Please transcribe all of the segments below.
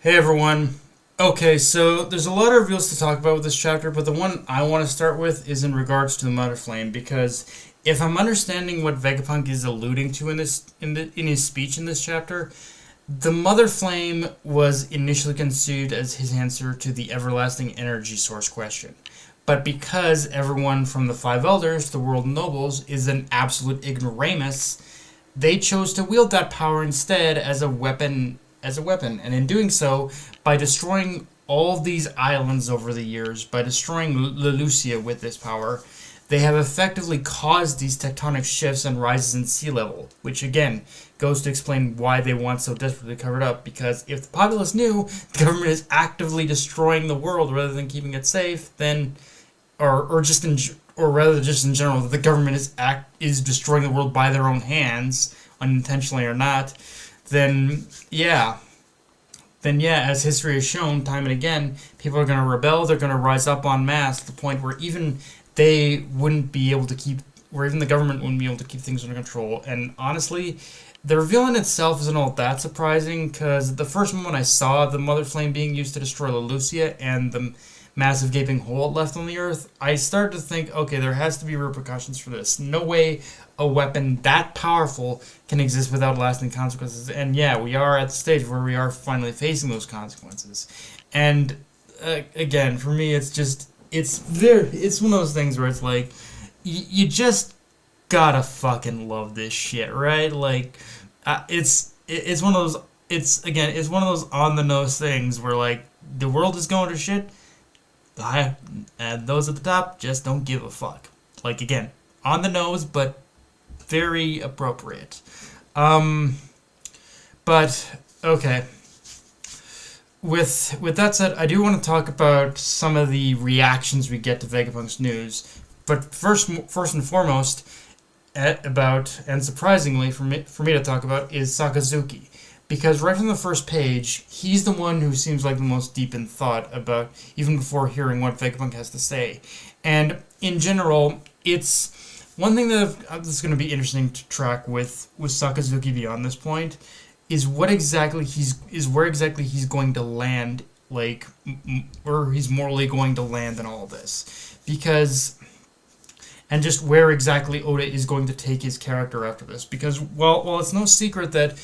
Hey everyone. Okay, so there's a lot of reveals to talk about with this chapter, but the one I want to start with is in regards to the Mother Flame, because if I'm understanding what Vegapunk is alluding to in his speech in this chapter, the Mother Flame was initially conceived as his answer to the everlasting energy source question. But because everyone from the Five Elders, the world nobles, is an absolute ignoramus, they chose to wield that power instead as a weapon, and in doing so, by destroying all of these islands over the years, by destroying Lelucia with this power, they have effectively caused these tectonic shifts and rises in sea level, which again goes to explain why they want so desperately to cover it up, because if the populace knew the government is actively destroying the world rather than keeping it safe, then or rather just in general, that the government is destroying the world by their own hands, unintentionally or not, then yeah, as history has shown time and again, people are going to rebel. They're going to rise up en masse to the point where even they wouldn't be able to keep, where even the government wouldn't be able to keep things under control. And honestly, the reveal in itself isn't all that surprising, because the first moment I saw the Mother Flame being used to destroy Lelucia and the massive gaping hole it left on the earth, I started to think, okay, there has to be repercussions for this. No way a weapon that powerful can exist without lasting consequences. And yeah, we are at the stage where we are finally facing those consequences. And again, for me, it's one of those things where it's like, you just gotta fucking love this shit, right? Like, it's one of those. It's one of those on the nose things where like the world is going to shit. And those at the top just don't give a fuck. Like, again, on the nose, but very appropriate. But okay. With that said, I do want to talk about some of the reactions we get to Vegapunk's news. But first and foremost, and surprisingly for me to talk about, is Sakazuki. Because right from the first page, he's the one who seems like the most deep in thought about, even before hearing what Vegapunk has to say. And in general, it's one thing that's going to be interesting to track with Sakazuki beyond this point is where exactly he's going to land, like where he's morally going to land in all of this, and just where exactly Oda is going to take his character after this. Because while it's no secret that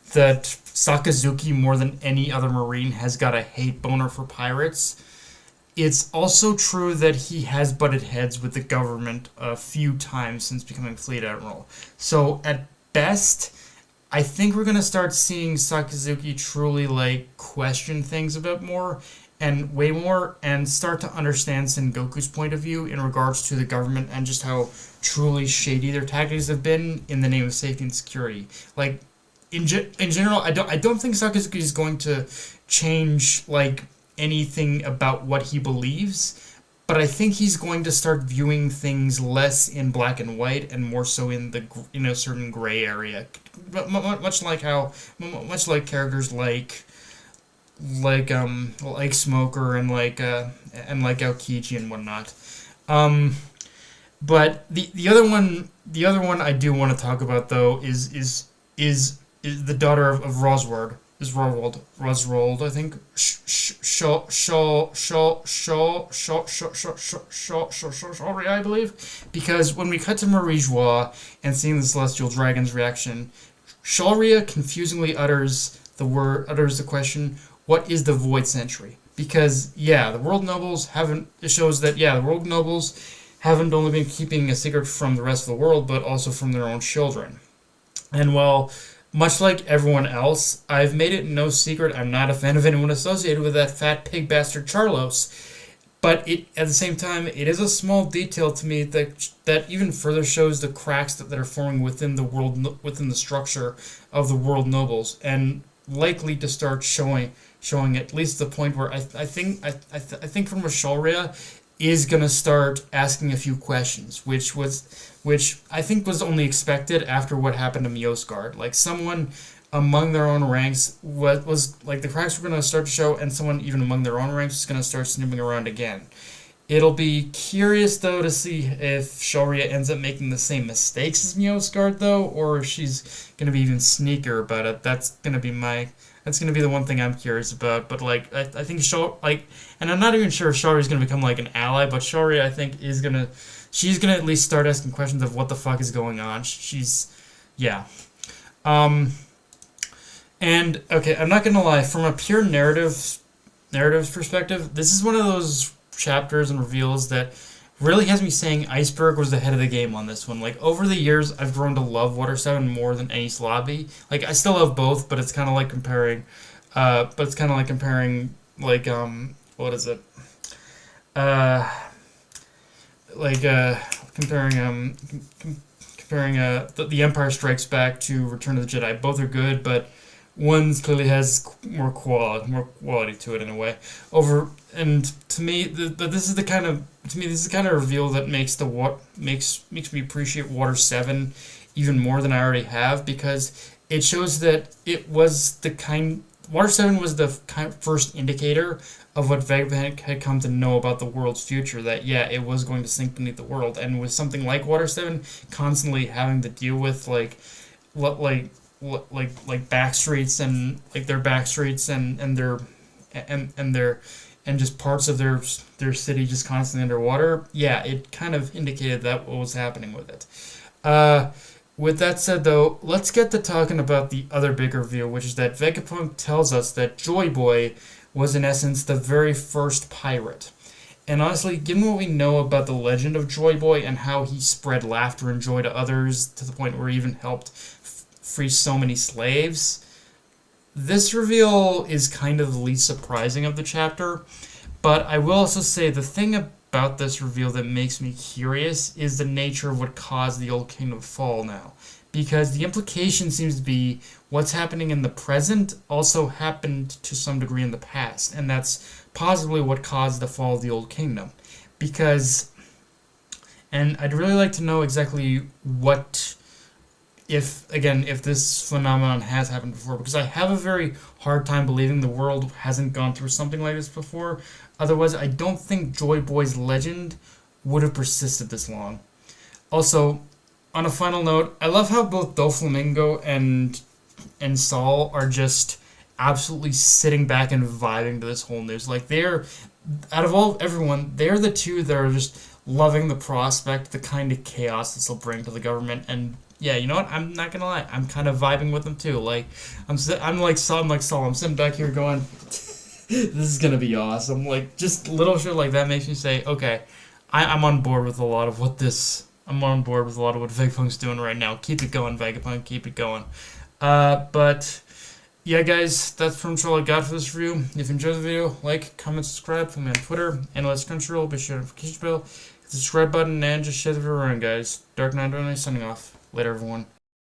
Sakazuki, more than any other Marine, has got a hate boner for pirates, it's also true that he has butted heads with the government a few times since becoming Fleet Admiral. So at best, I think we're going to start seeing Sakazuki truly like question things a bit more and way more, and start to understand Sengoku's point of view in regards to the government and just how truly shady their tactics have been in the name of safety and security. Like, in general, I don't think Sakazuki is going to change like anything about what he believes, but I think he's going to start viewing things less in black and white and more so in a certain gray area, much like characters like Smoker and like Aokiji and whatnot. But the other one I do want to talk about though is the daughter of Roswald. Is Roswald, I think. Sorry, I believe. Because when we cut to Marijois and seeing the Celestial Dragon's reaction, Shalria confusingly utters the question, what is the Void Century? Because, yeah, the World Nobles haven't only been keeping a secret from the rest of the world, but also from their own children. And while, much like everyone else, I've made it no secret I'm not a fan of anyone associated with that fat pig bastard Charlos. But at the same time, it is a small detail to me that even further shows the cracks that are forming within the structure of the world nobles, and likely to start showing at least the point where I think from Shalria is gonna start asking a few questions, which I think was only expected after what happened to Miosgard. Like, someone among their own ranks was like, the cracks were gonna start to show, and someone even among their own ranks is gonna start snooping around again. It'll be curious though to see if Shalria ends up making the same mistakes as Miosgard though, or if she's gonna be even sneaker about it. That's gonna be my That's gonna be the one thing I'm curious about. But like, I think and I'm not even sure if Shari's gonna become like an ally, but Shari, I think, she's gonna at least start asking questions of what the fuck is going on. Yeah. Um, and okay, I'm not gonna lie. From a pure narrative perspective, this is one of those chapters and reveals that really has me saying Iceberg was the head of the game on this one. Like, over the years, I've grown to love Water 7 more than Enies Lobby. Like, I still love both, but it's kind of like comparing, what is it? Uh, like, comparing the Empire Strikes Back to Return of the Jedi. Both are good, but one clearly has more quality to it in a way. To me, this is the kind of reveal that makes me appreciate Water 7 even more than I already have, because it shows that Water 7 was the first indicator of what Vegapunk had come to know about the world's future, that yeah, it was going to sink beneath the world. And with something like Water 7 constantly having to deal with like backstreets and like their backstreets and just parts of their city just constantly underwater. Yeah, it kind of indicated that what was happening with it. With that said, though, let's get to talking about the other big reveal, which is that Vegapunk tells us that Joy Boy was in essence the very first pirate. And honestly, given what we know about the legend of Joy Boy and how he spread laughter and joy to others to the point where he even helped free so many slaves, this reveal is kind of the least surprising of the chapter. But I will also say the thing about this reveal that makes me curious is the nature of what caused the Old Kingdom to fall now. Because the implication seems to be what's happening in the present also happened to some degree in the past. And that's possibly what caused the fall of the Old Kingdom. And I'd really like to know exactly if this phenomenon has happened before, because I have a very hard time believing the world hasn't gone through something like this before. Otherwise, I don't think Joy Boy's legend would have persisted this long. Also, on a final note, I love how both Doflamingo and Saul are just absolutely sitting back and vibing to this whole news. Like, out of everyone, they're the two that are just loving the prospect, the kind of chaos this will bring to the government. And yeah, you know what? I'm not gonna lie, I'm kind of vibing with them too. Like, I'm like Saul. I'm sitting back here going, "This is gonna be awesome." Like, just little shit like that makes me say, "Okay, I'm on board with a lot of what Vegapunk's doing right now. Keep it going, Vegapunk. Keep it going." But yeah, guys, that's pretty much all I got for this review. If you enjoyed the video, like, comment, subscribe. Follow me on Twitter, Analyst Crunchyroll. Be sure to notification bell, hit the subscribe button, and just share the video around, guys. Dark Knight only signing off. Later, everyone.